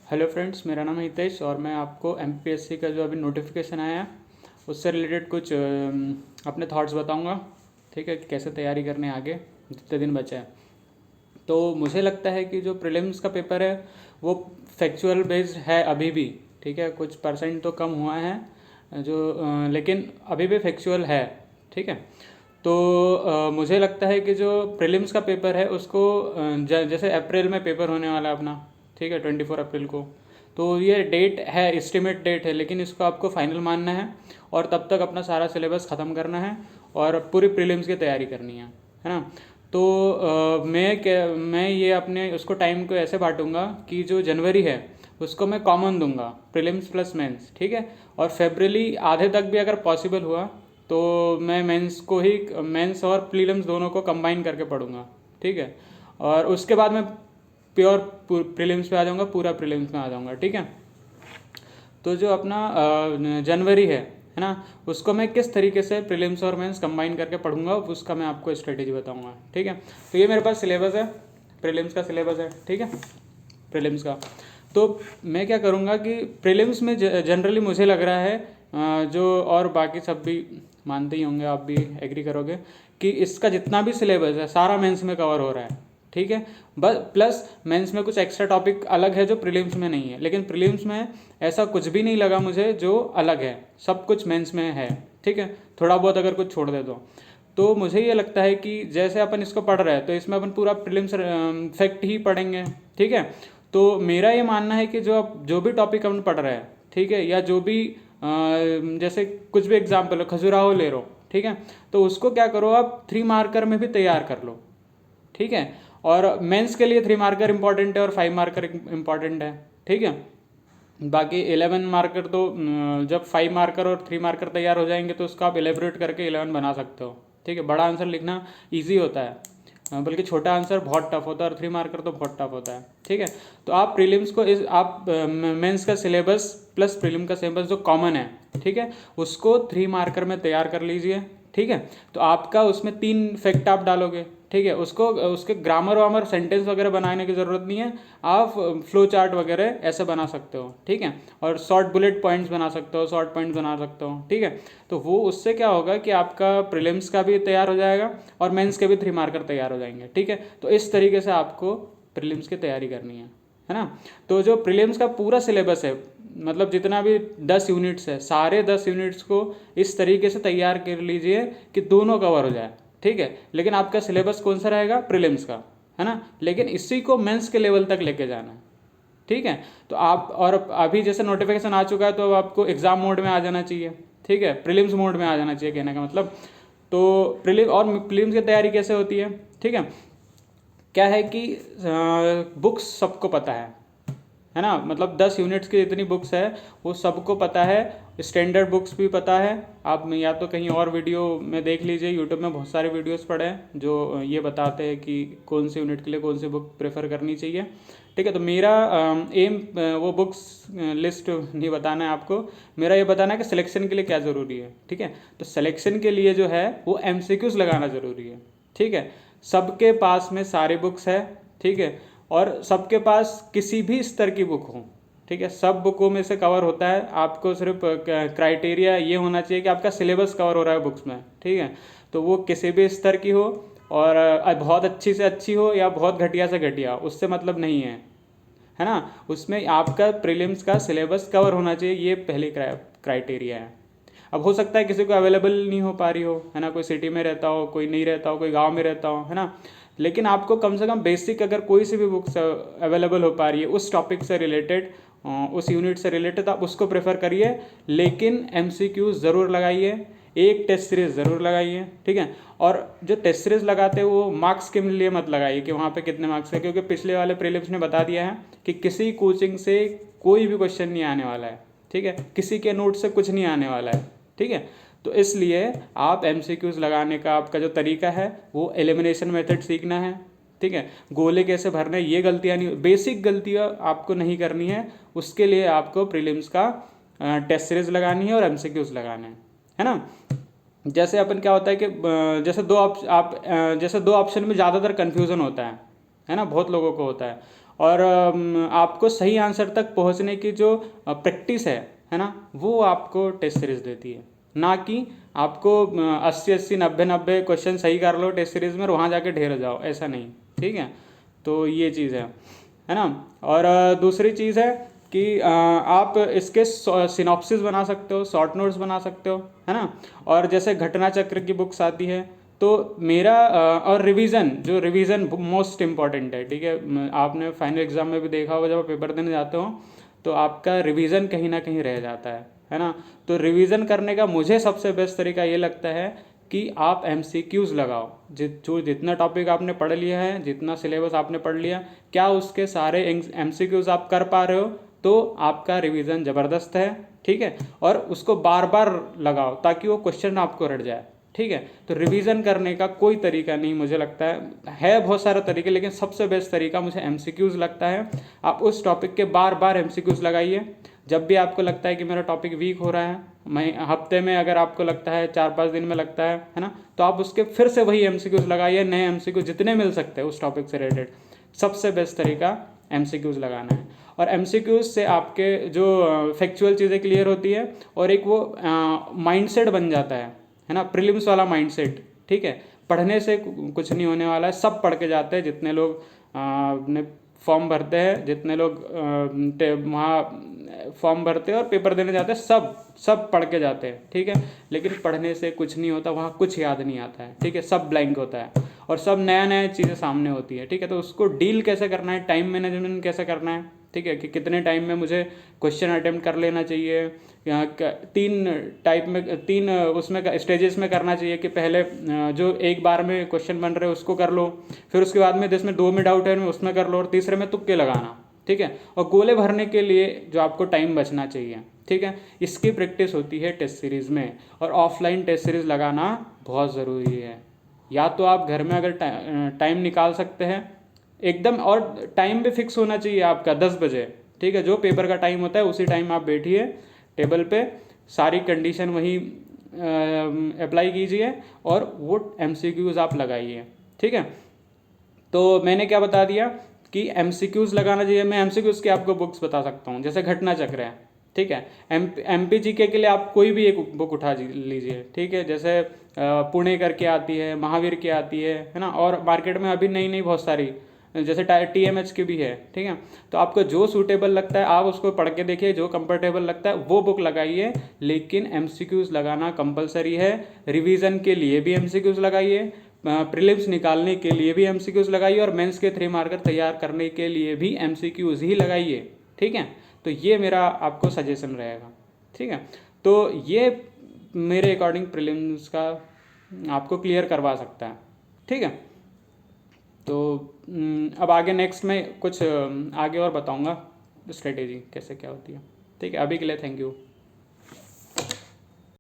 Hello friends, मेरा नाम है हितेश और मैं आपको एमपीएससी का जो अभी नोटिफिकेशन आया है उससे रिलेटेड कुछ अपने थॉट्स बताऊंगा। ठीक है, कि कैसे तैयारी करने आगे जितने दिन बचे हैं। तो मुझे लगता है कि जो प्रीलिम्स का पेपर है वो फैक्चुअल बेस्ड है अभी भी। ठीक है, कुछ परसेंट तो कम हुआ है लेकिन अभी भी फैक्चुअल है। ठीक है, तो मुझे लगता है कि जो प्रीलिम्स का पेपर है उसको जैसे अप्रैल में पेपर होने वाला है अपना। ठीक है, 24 अप्रैल को। तो ये डेट है, एस्टिमेट डेट है, लेकिन इसको आपको फाइनल मानना है और तब तक अपना सारा सिलेबस ख़त्म करना है और पूरी प्रीलिम्स की तैयारी करनी है ना। तो मैं ये अपने उसको टाइम को ऐसे बांटूंगा कि जो जनवरी है उसको मैं कॉमन दूंगा, प्रीलिम्स प्लस मेंस। ठीक है, और फेब्रवरी आधे तक भी अगर पॉसिबल हुआ तो मैं मेंस और प्रीलिम्स दोनों को कंबाइन करके पढ़ूंगा। ठीक है, और उसके बाद मैं प्योर प्रीलिम्स पे आ जाऊंगा, पूरा प्रीलिम्स में आ जाऊंगा। ठीक है, तो जो अपना जनवरी है ना, उसको मैं किस तरीके से प्रीलिम्स और मेंस कंबाइन करके पढ़ूंगा उसका मैं आपको स्ट्रेटेजी बताऊंगा। ठीक है, तो ये मेरे पास सिलेबस है, प्रीलिम्स का सिलेबस है। ठीक है, प्रीलिम्स का तो मैं क्या करूँगा कि प्रीलिम्स में जनरली मुझे लग रहा है जो और बाकी सब भी मानते ही होंगे, आप भी एग्री करोगे कि इसका जितना भी सिलेबस है सारा मेंस में कवर हो रहा है। ठीक है, बस प्लस मेंस में कुछ एक्स्ट्रा टॉपिक अलग है जो प्रीलिम्स में नहीं है, लेकिन प्रीलिम्स में ऐसा कुछ भी नहीं लगा मुझे जो अलग है, सब कुछ मेंस में है। ठीक है, थोड़ा बहुत अगर कुछ छोड़ दे तो मुझे ये लगता है कि जैसे अपन इसको पढ़ रहे हैं तो इसमें अपन पूरा प्रीलिम्स फैक्ट ही पढ़ेंगे। ठीक है, तो मेरा ये मानना है कि जो भी टॉपिक अपन पढ़ रहे हैं, ठीक है, या जो भी जैसे कुछ भी एग्जाम्पल है, खजुराहो ले लो। ठीक है, तो उसको क्या करो, आप 3 मार्कर में भी तैयार कर लो। ठीक है, और मेंस के लिए 3 मार्कर इंपॉर्टेंट है और 5 मार्कर इंपॉर्टेंट है। ठीक है, बाकी 11 मार्कर तो जब 5 मार्कर और 3 मार्कर तैयार हो जाएंगे तो उसको आप एलेबरेट करके 11 बना सकते हो। ठीक है, बड़ा आंसर लिखना ईजी होता है, बल्कि छोटा आंसर बहुत टफ होता है और 3 मार्कर तो बहुत टफ होता है। ठीक है, तो आप प्रीलिम्स को आप मेंस का सिलेबस प्लस प्रीलिम का सिलेबस जो कॉमन है, ठीक है, उसको 3 मार्कर में तैयार कर लीजिए। ठीक है, तो आपका उसमें 3 फैक्ट आप डालोगे। ठीक है, उसको उसके ग्रामर वामर सेंटेंस वगैरह बनाने की ज़रूरत नहीं है, आप फ्लो चार्ट वगैरह ऐसे बना सकते हो। ठीक है, और शॉर्ट बुलेट पॉइंट्स बना सकते हो, शॉर्ट पॉइंट्स बना सकते हो। ठीक है, तो वो उससे क्या होगा कि आपका प्रीलिम्स का भी तैयार हो जाएगा और मेंस के भी 3 मार्कर तैयार हो जाएंगे। ठीक है, तो इस तरीके से आपको प्रीलिम्स की तैयारी करनी है ना। तो जो प्रीलिम्स का पूरा सिलेबस है, मतलब जितना भी 10 यूनिट्स है, सारे 10 यूनिट्स को इस तरीके से तैयार कर लीजिए कि दोनों कवर हो जाए। ठीक है, लेकिन आपका सिलेबस कौन सा रहेगा, प्रीलिम्स का, है ना, लेकिन इसी को मेंस के लेवल तक लेके जाना है। ठीक है, तो आप और अभी जैसे नोटिफिकेशन आ चुका है तो अब आपको एग्जाम मोड में आ जाना चाहिए। ठीक है, प्रीलिम्स मोड में आ जाना चाहिए, कहने का मतलब। तो प्रीलिम्स की तैयारी कैसे होती है, ठीक है, क्या है कि बुक्स सबको पता है ना, मतलब 10 यूनिट्स की जितनी बुक्स है वो सबको पता है, स्टैंडर्ड बुक्स भी पता है। आप या तो कहीं और वीडियो में देख लीजिए, यूट्यूब में बहुत सारे वीडियोस पड़े हैं जो ये बताते हैं कि कौन सी यूनिट के लिए कौन सी बुक प्रेफर करनी चाहिए। ठीक है, तो मेरा एम वो बुक्स लिस्ट नहीं बताना है आपको, मेरा ये बताना है कि सिलेक्शन के लिए क्या ज़रूरी है। ठीक है, तो सिलेक्शन के लिए जो है वो एमसीक्यूज लगाना ज़रूरी है। ठीक है, सबके पास में सारी बुक्स है। ठीक है, और सबके पास किसी भी स्तर की बुक हो। ठीक है, सब बुकों में से कवर होता है, आपको सिर्फ क्राइटेरिया ये होना चाहिए कि आपका सिलेबस कवर हो रहा है बुक्स में। ठीक है, तो वो किसी भी स्तर की हो और बहुत अच्छी से अच्छी हो या बहुत घटिया से घटिया, उससे मतलब नहीं है ना। उसमें आपका प्रीलिम्स का सिलेबस कवर होना चाहिए, ये पहली क्राइटेरिया है। अब हो सकता है किसी को अवेलेबल नहीं हो पा रही हो, है ना, कोई सिटी में रहता हो, कोई नहीं रहता हो, कोई गांव में रहता हो, है ना, लेकिन आपको कम से कम बेसिक अगर कोई सी भी बुक्स अवेलेबल हो पा रही है उस टॉपिक से रिलेटेड, उस यूनिट से रिलेटेड, तो आप उसको प्रेफर करिए, लेकिन एमसीक्यू ज़रूर लगाइए, एक टेस्ट सीरीज ज़रूर लगाइए। ठीक है, और जो टेस्ट सीरीज लगाते हैं वो मार्क्स के लिए मत लगाइए कि वहाँ पे कितने मार्क्स है, क्योंकि पिछले वाले प्रीलिम्स ने बता दिया है कि किसी कोचिंग से कोई भी क्वेश्चन नहीं आने वाला है। ठीक है, किसी के नोट से कुछ नहीं आने वाला है। ठीक है, तो इसलिए आप एमसीक्यूज लगाने का आपका जो तरीका है वो एलिमिनेशन मेथड सीखना है। ठीक है, गोले कैसे भरने, ये गलतियाँ नहीं, बेसिक गलतियाँ आपको नहीं करनी है, उसके लिए आपको प्रीलिम्स का टेस्ट सीरीज लगानी है और एमसीक्यूज लगाने हैं, है ना। जैसे अपन क्या होता है कि जैसे दो ऑप्शन में ज़्यादातर कन्फ्यूज़न होता है है ना, बहुत लोगों को होता है। और आपको सही आंसर तक पहुंचने की जो प्रैक्टिस है ना, वो आपको टेस्ट सीरीज देती है, ना कि आपको 80-80 90-90 क्वेश्चन सही कर लो टेस्ट सीरीज में और वहाँ जाके ढेर जाओ, ऐसा नहीं, ठीक है। तो ये चीज़ है ना। और दूसरी चीज़ है कि आप इसके सिनॉप्सिस बना सकते हो, शॉर्ट नोट्स बना सकते हो, है ना। और जैसे घटना चक्र की बुक्स आती है, तो मेरा और रिवीजन, जो रिवीजन मोस्ट इम्पॉर्टेंट है, ठीक है। आपने फाइनल एग्जाम में भी देखा होगा, जब आप पेपर देने जाते हो तो आपका रिवीजन कहीं ना कहीं रह जाता है ना। तो रिवीजन करने का मुझे सबसे बेस्ट तरीका ये लगता है कि आप MCQs लगाओ। जितना टॉपिक आपने पढ़ लिया है, जितना सिलेबस आपने पढ़ लिया, क्या उसके सारे MCQs आप कर पा रहे हो, तो आपका रिवीजन ज़बरदस्त है, ठीक है। और उसको बार बार लगाओ ताकि वो क्वेश्चन आपको रट जाए, ठीक है। तो रिवीजन करने का कोई तरीका नहीं मुझे लगता है बहुत सारे तरीके, लेकिन सबसे बेस्ट तरीका मुझे MCQs लगता है। आप उस टॉपिक के बार बार MCQs लगाइए। जब भी आपको लगता है कि मेरा टॉपिक वीक हो रहा है, मैं हफ्ते में अगर आपको लगता है 4-5 दिन में लगता है ना, तो आप उसके फिर से वही MCQs लगाइए, नए MCQ जितने मिल सकते हैं उस टॉपिक से रिलेटेड। सबसे बेस्ट तरीका MCQs लगाना है। और MCQs से आपके जो फैक्चुअल चीज़ें क्लियर होती है, और एक वो माइंडसेट बन जाता है ना, प्रीलिम्स वाला माइंडसेट, ठीक है। पढ़ने से कुछ नहीं होने वाला है, सब पढ़ के जाते हैं, जितने लोग अपने फॉर्म भरते हैं, जितने लोग वहाँ फॉर्म भरते हैं और पेपर देने जाते हैं, सब पढ़ के जाते हैं, ठीक है। लेकिन पढ़ने से कुछ नहीं होता, वहाँ कुछ याद नहीं आता है, ठीक है। सब ब्लैंक होता है और सब नया नया चीज़ें सामने होती है, ठीक है। तो उसको डील कैसे करना है, टाइम मैनेजमेंट कैसे करना है, ठीक है, कि कितने टाइम में मुझे क्वेश्चन अटेम्प्ट कर लेना चाहिए। यहाँ 3 उसमें स्टेजेस में करना चाहिए कि पहले जो एक बार में क्वेश्चन बन रहे हैं उसको कर लो, फिर उसके बाद में जिसमें 2 में डाउट है उसमें कर लो, और तीसरे में तुक्के लगाना, ठीक है। और गोले भरने के लिए जो आपको टाइम बचना चाहिए, ठीक है, इसकी प्रैक्टिस होती है टेस्ट सीरीज़ में। और ऑफलाइन टेस्ट सीरीज़ लगाना बहुत ज़रूरी है। या तो आप घर में अगर टाइम निकाल सकते हैं एकदम, और टाइम भी फिक्स होना चाहिए आपका 10 बजे, ठीक है। जो पेपर का टाइम होता है उसी टाइम आप बैठिए टेबल पे, सारी कंडीशन वही अप्लाई कीजिए और वो MCQs आप लगाइए, ठीक है। तो मैंने क्या बता दिया कि MCQs लगाना चाहिए। मैं MCQs की आपको बुक्स बता सकता हूँ, जैसे घटना चक्र है, ठीक है। MPGK के लिए आप कोई भी एक बुक उठा लीजिए, ठीक है। जैसे पुणे करके आती है, महावीर की आती है ना। और मार्केट में अभी नई नई बहुत सारी, जैसे TMH की भी है, ठीक है। तो आपको जो सूटेबल लगता है आप उसको पढ़ के देखिए, जो कंफर्टेबल लगता है वो बुक लगाइए। लेकिन MCQs लगाना कंपलसरी है। रिवीजन के लिए भी MCQs लगाइए, प्रीलिम्स निकालने के लिए भी MCQs लगाइए, और मेंस के 3 मार्कर तैयार करने के लिए भी MCQs ही लगाइए, ठीक है। तो ये मेरा आपको सजेशन रहेगा, ठीक है। तो ये मेरे अकॉर्डिंग प्रीलिम्स का आपको क्लियर करवा सकता है, ठीक है। तो अब आगे नेक्स्ट में कुछ आगे और बताऊंगा स्ट्रेटेजी कैसे क्या होती है, ठीक है। अभी के लिए थैंक यू।